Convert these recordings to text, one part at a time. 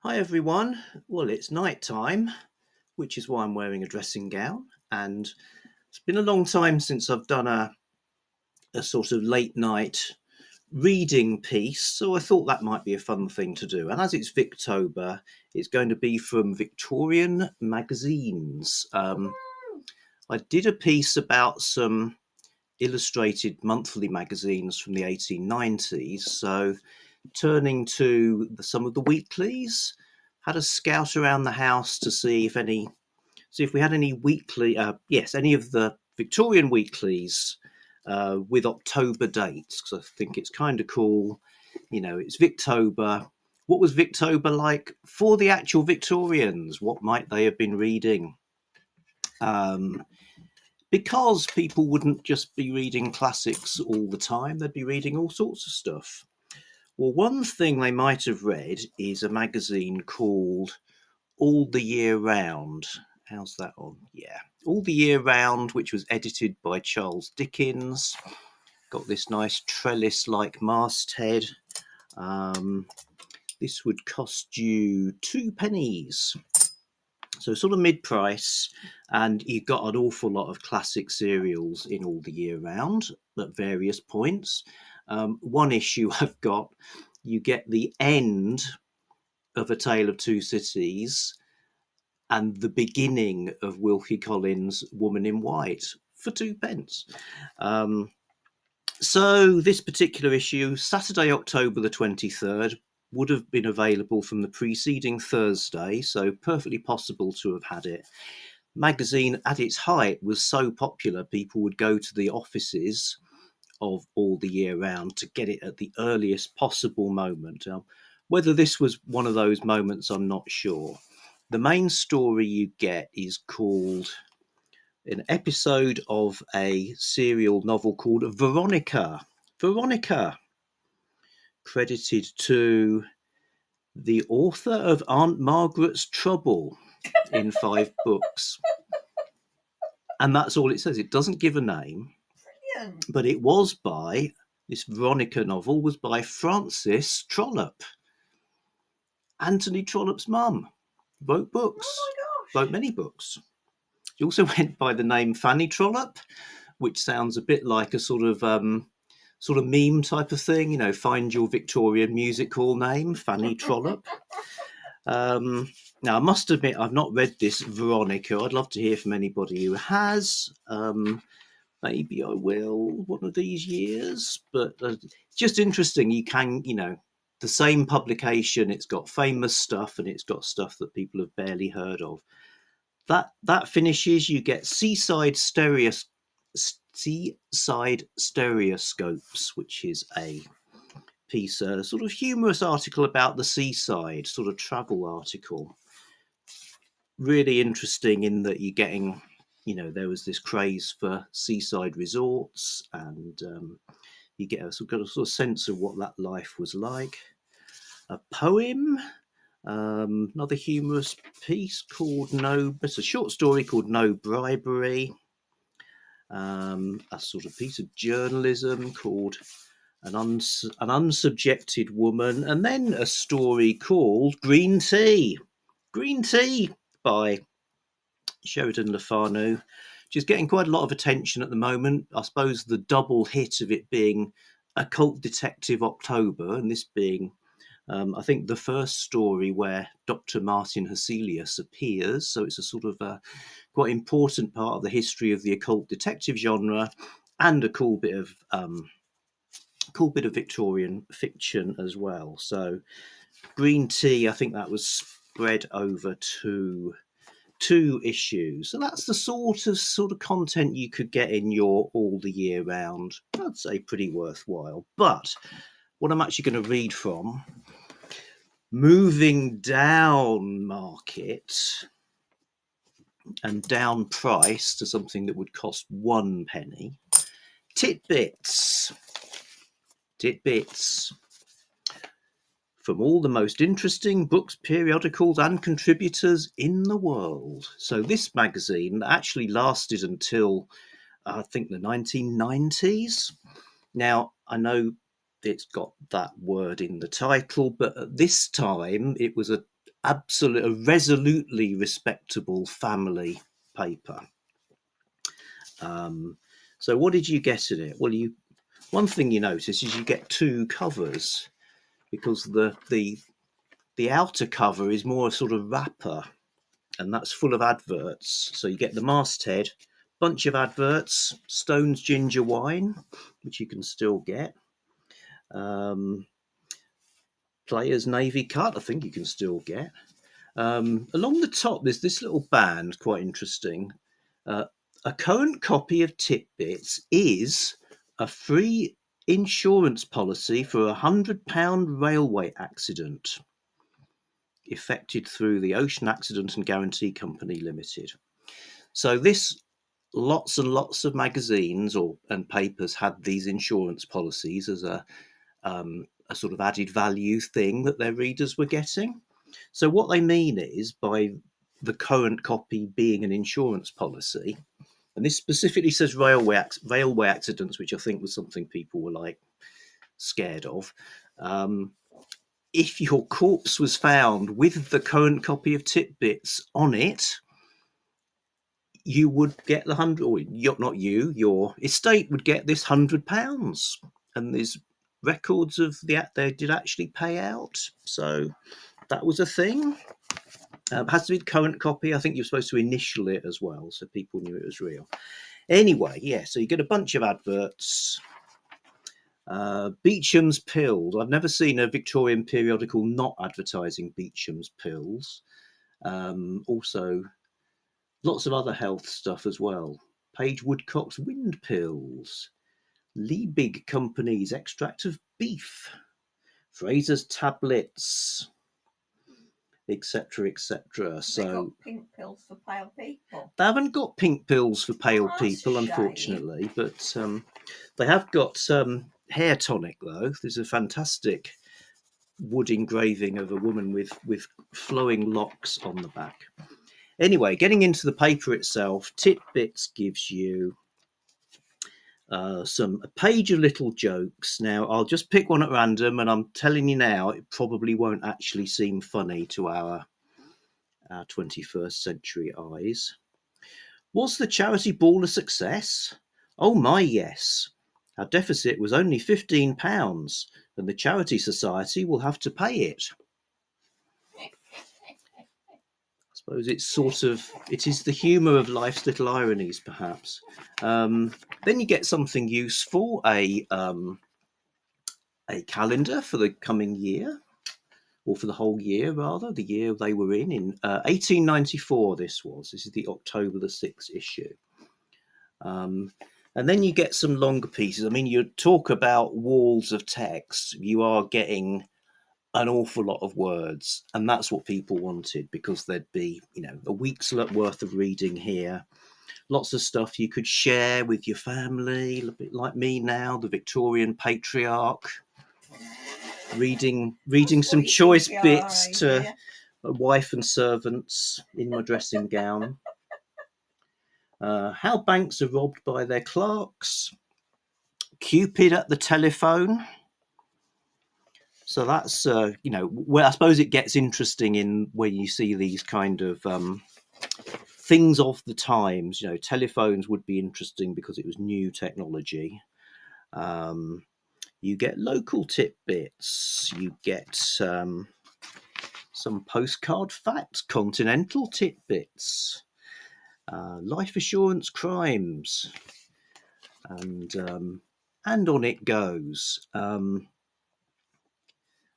Hi everyone. Well, it's night time, which is why I'm wearing a dressing gown. And it's been a long time since I've done a sort of late night reading piece. So I thought that might be a fun thing to do. And as it's Victober, it's going to be from Victorian magazines. I did a piece about some illustrated monthly magazines from the 1890s. So turning to some of the weeklies, had a scout around the house to see if we had any any of the Victorian weeklies with October dates, because I think it's kind of cool. It's Victober. What was Victober like for the actual Victorians? What might they have been reading? Um, because people wouldn't just be reading classics all the time, they'd be reading all sorts of stuff. Well, one thing they might have read is a magazine called All the Year Round. How's that on? Yeah. All the Year Round, which was edited by Charles Dickens. Got this nice trellis-like masthead. This would cost you 2 pennies. So sort of mid-price, and you've got an awful lot of classic serials in All the Year Round at various points. One issue I've got, you get the end of A Tale of Two Cities and the beginning of Wilkie Collins' Woman in White for 2 pence. So this particular issue, Saturday, October the 23rd, would have been available from the preceding Thursday, so perfectly possible to have had it. Magazine at its height was so popular, people would go to the offices of All the Year Round to get it at the earliest possible moment. Whether this was one of those moments, I'm not sure. The main story you get is called an episode of a serial novel called Veronica. Veronica, credited to the author of Aunt Margaret's Trouble in 5 books. And that's all it says. It doesn't give a name. Brilliant. But it was by, this Veronica novel was by Frances Trollope. Anthony Trollope's mum. Wrote books. Oh my gosh. Wrote many books. She also went by the name Fanny Trollope, which sounds a bit like a sort of meme type of thing. Find your Victorian music hall name, Fanny Trollope. Now, I must admit, I've not read this Veronica. I'd love to hear from anybody who has. Maybe I will one of these years. But it's just interesting. You can, the same publication, it's got famous stuff and it's got stuff that people have barely heard of. That finishes, you get seaside stereoscopes, which is a piece, a sort of humorous article about the seaside, sort of travel article. Really interesting in that you're getting, there was this craze for seaside resorts, and you get a sort of sense of what that life was like. A poem. Another humorous piece called it's a short story called No Bribery. A sort of piece of journalism called An Unsubjected Woman, and then a story called Green Tea. Green Tea by Sheridan Le Fanu, which is getting quite a lot of attention at the moment. I suppose the double hit of it being Occult Detective October, and this being I think the first story where Dr. Martin Hesselius appears, so it's a sort of quite important part of the history of the occult detective genre, and a cool bit of Victorian fiction as well. So Green Tea, I think that was spread over to 2 issues. So that's the sort of content you could get in your All the Year Round. I'd say pretty worthwhile. But what I'm actually going to read from, moving down market and down price to something that would cost 1 penny. Titbits. From all the most interesting books, periodicals, and contributors in the world. So this magazine actually lasted until, I think, the 1990s. Now, I know it's got that word in the title, but at this time, it was a resolutely respectable family paper. So what did you get in it? Well, one thing you notice is you get two covers, because the outer cover is more a sort of wrapper, and that's full of adverts. So you get the masthead, bunch of adverts, Stone's ginger wine, which you can still get. Players Navy cut, I think you can still get. Along the top, there's this little band, quite interesting. A current copy of Titbits is a free insurance policy for £100 railway accident, effected through the Ocean Accident and Guarantee Company Limited. So this, lots and lots of magazines and papers had these insurance policies as a sort of added value thing that their readers were getting. So what they mean is, by the current copy being an insurance policy, and this specifically says railway accidents, which I think was something people were like scared of. If your corpse was found with the current copy of Titbits on it, you would get the 100, or not you, your estate would get this £100. And there's records of they did actually pay out. So that was a thing. Has to be the current copy. I think you're supposed to initial it as well, so people knew it was real. Anyway, yeah, so you get a bunch of adverts. Beecham's pills. I've never seen a Victorian periodical not advertising Beecham's pills. Also, lots of other health stuff as well. Page Woodcock's wind pills. Liebig Company's extract of beef. Fraser's tablets, etc., etc. So they got pink pills for pale people. They haven't got pink pills for pale people, unfortunately, but they have got hair tonic, though. There's a fantastic wood engraving of a woman with flowing locks on the back. Anyway, getting into the paper itself, Titbits gives you a page of little jokes. Now, I'll just pick one at random, and I'm telling you now, it probably won't actually seem funny to our 21st century eyes. Was the charity ball a success? Oh my, yes. Our deficit was only £15, and the charity society will have to pay it. I suppose it is the humour of life's little ironies, perhaps. Then you get something useful, a calendar for the coming year, or for the whole year, rather, the year they were in 1894 this is the October the 6th issue. And then you get some longer pieces. I mean, you talk about walls of text, you are getting an awful lot of words, and that's what people wanted, because there'd be, a week's worth of reading here. Lots of stuff you could share with your family, a bit like me now, the Victorian patriarch, reading some choice bits to a wife and servants in my dressing gown. How banks are robbed by their clerks. Cupid at the telephone. So that's, well, I suppose it gets interesting in when you see these kind of things of the times. Telephones would be interesting because it was new technology. You get local tidbits. You get some postcard facts, continental tidbits, life assurance crimes, and on it goes.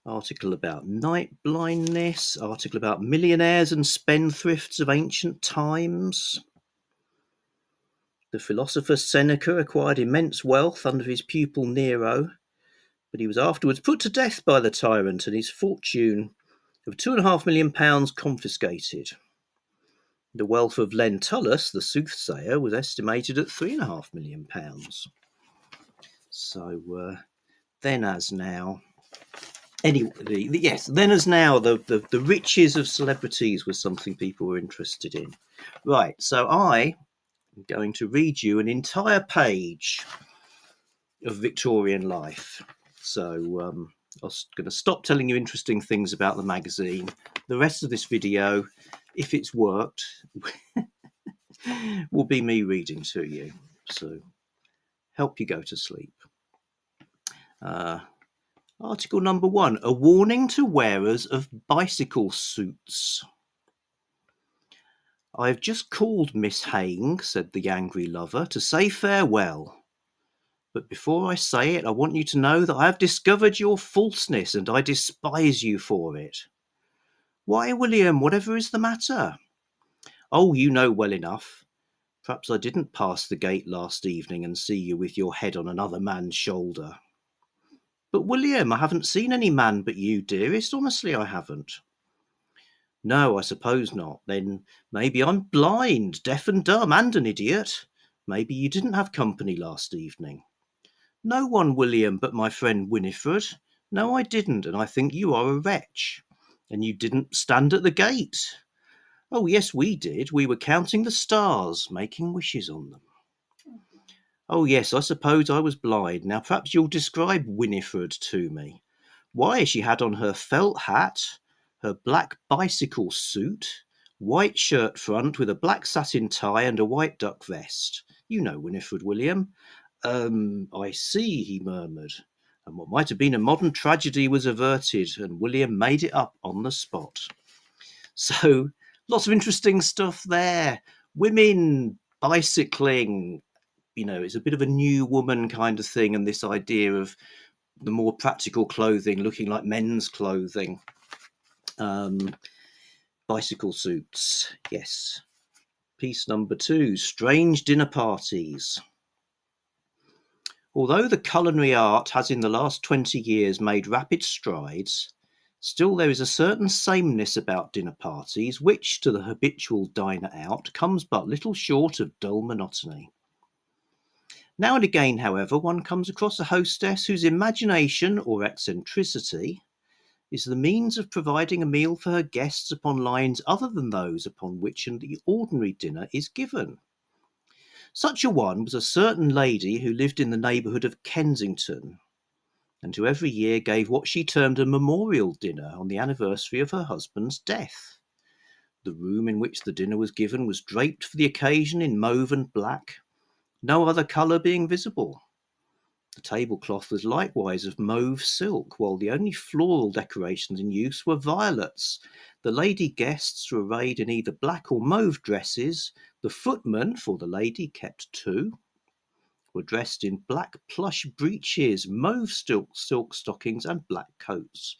Article about night blindness, article about millionaires and spendthrifts of ancient times. The philosopher Seneca acquired immense wealth under his pupil Nero, but he was afterwards put to death by the tyrant and his fortune of £2.5 million confiscated. The wealth of Lentulus, the soothsayer, was estimated at £3.5 million. So then as now... Anyway, then as now, the riches of celebrities was something people were interested in. Right, so I am going to read you an entire page of Victorian life. So I'm going to stop telling you interesting things about the magazine. The rest of this video, if it's worked, will be me reading to you. So help you go to sleep. Article number 1, a warning to wearers of bicycle suits. I have just called, Miss Haing, said the angry lover, to say farewell. But before I say it, I want you to know that I have discovered your falseness, and I despise you for it. Why, William, whatever is the matter? Oh, you know well enough. Perhaps I didn't pass the gate last evening and see you with your head on another man's shoulder. But, William, I haven't seen any man but you, dearest. Honestly, I haven't. No, I suppose not. Then maybe I'm blind, deaf and dumb, and an idiot. Maybe you didn't have company last evening. No one, William, but my friend Winifred. No, I didn't, and I think you are a wretch. And you didn't stand at the gate. Oh, yes, we did. We were counting the stars, making wishes on them. Oh, yes, I suppose I was blind. Now, perhaps you'll describe Winifred to me. Why, she had on her felt hat, her black bicycle suit, white shirt front with a black satin tie and a white duck vest. You know Winifred, William. I see, he murmured. And what might have been a modern tragedy was averted, and William made it up on the spot. So, lots of interesting stuff there. Women bicycling, it's a bit of a new woman kind of thing, and this idea of the more practical clothing looking like men's clothing. Bicycle suits, yes. Piece number 2, strange dinner parties. Although the culinary art has in the last 20 years made rapid strides, still there is a certain sameness about dinner parties which, to the habitual diner out, comes but little short of dull monotony. Now and again, however, one comes across a hostess whose imagination or eccentricity is the means of providing a meal for her guests upon lines other than those upon which the ordinary dinner is given. Such a one was a certain lady who lived in the neighbourhood of Kensington, and who every year gave what she termed a memorial dinner on the anniversary of her husband's death. The room in which the dinner was given was draped for the occasion in mauve and black, no other colour being visible. The tablecloth was likewise of mauve silk, while the only floral decorations in use were violets. The lady guests were arrayed in either black or mauve dresses. The footmen, for the lady kept 2, were dressed in black plush breeches, mauve silk stockings, and black coats.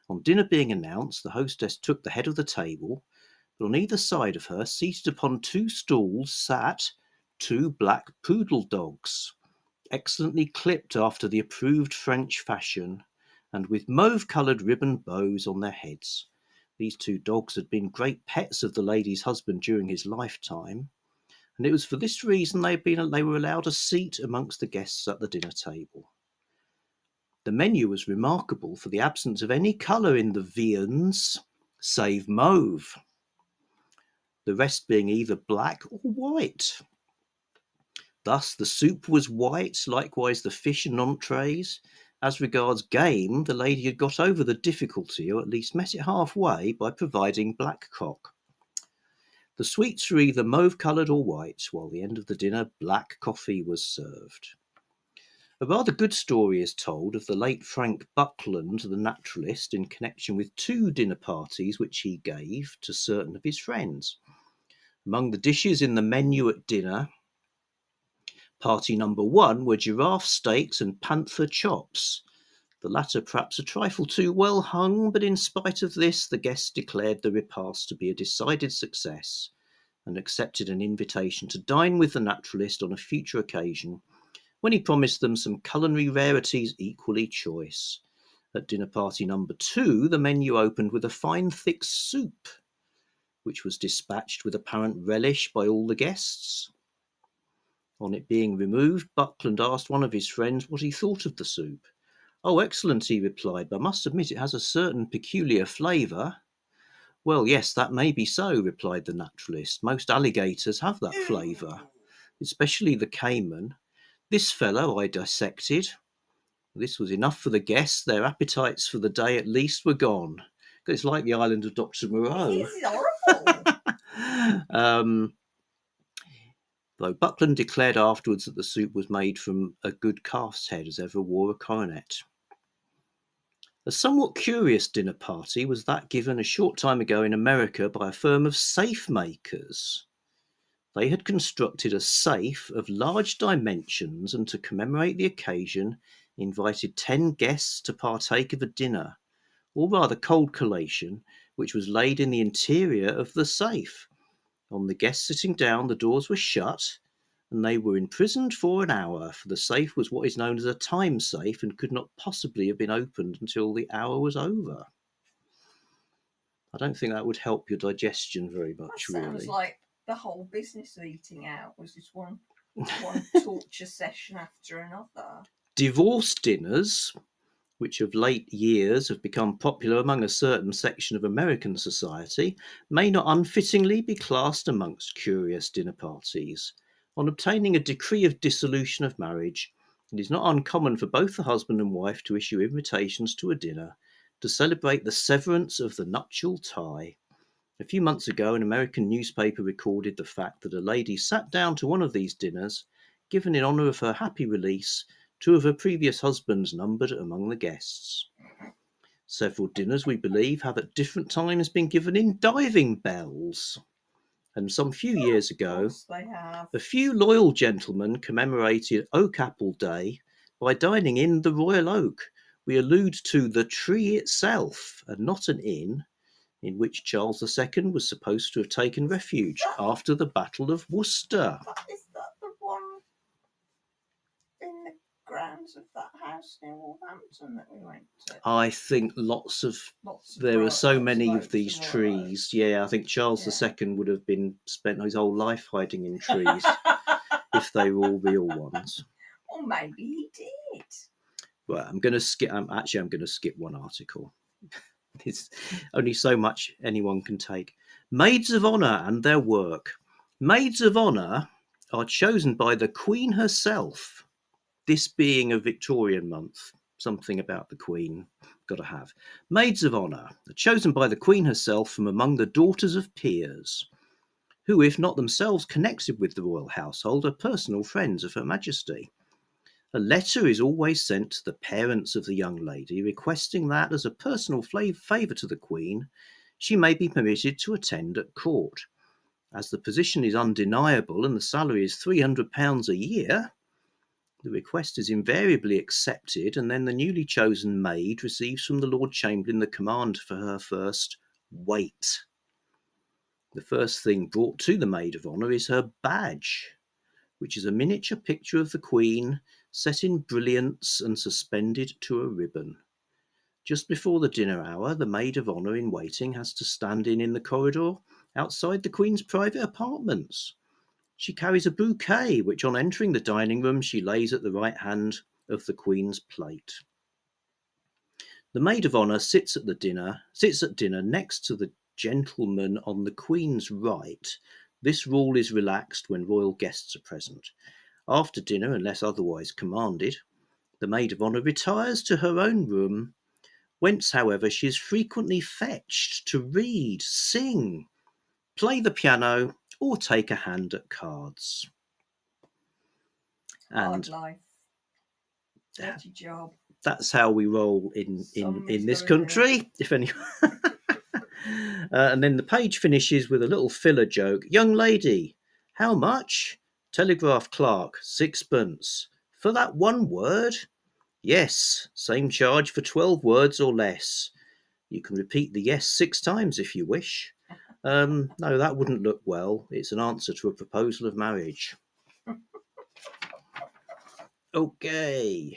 On dinner being announced, the hostess took the head of the table, but on either side of her, seated upon 2 stools, sat 2 black poodle dogs, excellently clipped after the approved French fashion, and with mauve-coloured ribbon bows on their heads. These 2 dogs had been great pets of the lady's husband during his lifetime, and it was for this reason they were allowed a seat amongst the guests at the dinner table. The menu was remarkable for the absence of any colour in the viands, save mauve, the rest being either black or white. Thus the soup was white, likewise the fish and entrees. As regards game, the lady had got over the difficulty, or at least met it halfway, by providing blackcock. The sweets were either mauve-coloured or white, while at the end of the dinner black coffee was served. A rather good story is told of the late Frank Buckland, the naturalist, in connection with 2 dinner parties which he gave to certain of his friends. Among the dishes in the menu at dinner, party number 1 were giraffe steaks and panther chops, the latter perhaps a trifle too well hung, but in spite of this the guests declared the repast to be a decided success, and accepted an invitation to dine with the naturalist on a future occasion, when he promised them some culinary rarities equally choice. At dinner party number 2 the menu opened with a fine thick soup, which was dispatched with apparent relish by all the guests. On it being removed, Buckland asked one of his friends what he thought of the soup. "Oh, excellent," he replied, "but I must admit it has a certain peculiar flavour." "Well, yes, that may be so," replied the naturalist. "Most alligators have that flavour, especially the caiman. This fellow I dissected This was enough for the guests. Their appetites for the day at least were gone. It's like the island of Dr. Moreau. It is horrible. Though Buckland declared afterwards that the soup was made from a good calf's head as ever wore a coronet. A somewhat curious dinner party was that given a short time ago in America by a firm of safe makers. They had constructed a safe of large dimensions and to commemorate the occasion invited 10 guests to partake of a dinner, or rather cold collation, which was laid in the interior of the safe. On the guests sitting down, the doors were shut, and they were imprisoned for an hour, for the safe was what is known as a time safe and could not possibly have been opened until the hour was over. I don't think that would help your digestion very much, That sounds really. like the whole business of eating out was just one torture session after another. Divorce dinners, which of late years have become popular among a certain section of American society, may not unfittingly be classed amongst curious dinner parties. On obtaining a decree of dissolution of marriage, it is not uncommon for both the husband and wife to issue invitations to a dinner to celebrate the severance of the nuptial tie. A few months ago, an American newspaper recorded the fact that a lady sat down to one of these dinners, given in honour of her happy release. Two of her previous husbands numbered among the guests. Several dinners, we believe, have at different times been given in diving bells. And some few years ago, They have. a few loyal gentlemen commemorated Oak Apple Day by dining in the Royal Oak. We allude to the tree itself, and not an inn, in which Charles II was supposed to have taken refuge after the Battle of Worcester. Is that the one in the grounds of that house near Wolverhampton that we went to? I think there are so many of these trees. Yeah, I think Charles II would have spent his whole life hiding in trees if they were all real ones. Or maybe he did. Well, I'm going to skip one article. It's only so much anyone can take. Maids of honour and their work. Maids of honour are chosen by the Queen herself. This being a Victorian month, something about the Queen, got to have. Maids of honour are chosen by the Queen herself from among the daughters of peers, who, if not themselves connected with the royal household, are personal friends of Her Majesty. A letter is always sent to the parents of the young lady requesting that, as a personal favour to the Queen, she may be permitted to attend at court. As the position is undeniable and the salary is £300 a year, the request is invariably accepted, and then the newly chosen maid receives from the Lord Chamberlain the command for her first wait. The first thing brought to the maid of honour is her badge, which is a miniature picture of the Queen set in brilliants and suspended to a ribbon. Just before the dinner hour, the maid of honour in waiting has to stand in the corridor outside the Queen's private apartments. She carries a bouquet, which on entering the dining room she lays at the right hand of the Queen's plate. The maid of honour sits at dinner next to the gentleman on the Queen's right. This rule is relaxed when royal guests are present. After dinner, unless otherwise commanded, the maid of honour retires to her own room, whence, however, she is frequently fetched to read, sing, play the piano, or take a hand at cards. Hard life. Dirty job. That's how we roll in this country, if anyone. And then the page finishes with a little filler joke. Young lady, how much? Telegraph clerk, 6pence. For that one word? Yes, same charge for 12 words or less. You can repeat the yes 6 times if you wish. No, that wouldn't look well. It's an answer to a proposal of marriage. Okay,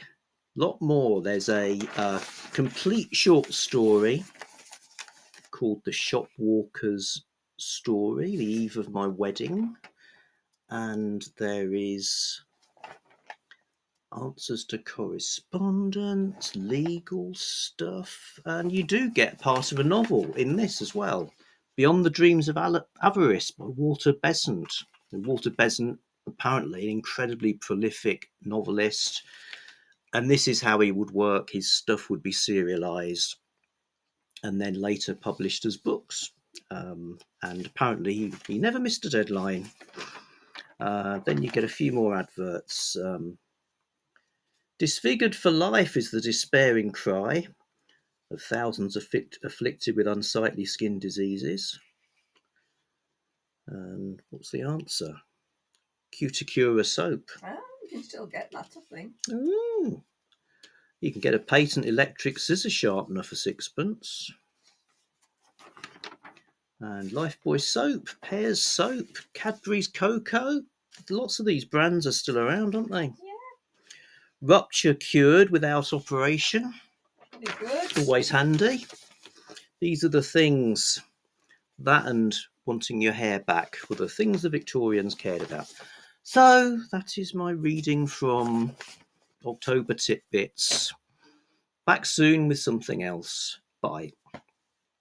lot more. There's a complete short story called The Shopwalker's Story, The Eve of My Wedding. And there is answers to correspondence, legal stuff, and you do get part of a novel in this as well. Beyond the Dreams of Avarice by Walter Besant. And Walter Besant, apparently an incredibly prolific novelist, And this is how he would work. His stuff would be serialized and then later published as books. And apparently he never missed a deadline. Then you get a few more adverts. Disfigured for life is the despairing cry of thousands afflicted with unsightly skin diseases. And what's the answer? Cuticura soap. Oh, you can still get that, I think. Ooh. You can get a patent electric scissor sharpener for 6p. And Lifebuoy soap, Pears soap, Cadbury's cocoa. Lots of these brands are still around, aren't they? Yeah. Rupture cured without operation. Pretty good. Always handy. These are the things, that and wanting your hair back, were the things the Victorians cared about. So that is my reading from October Titbits. Back soon with something else. Bye.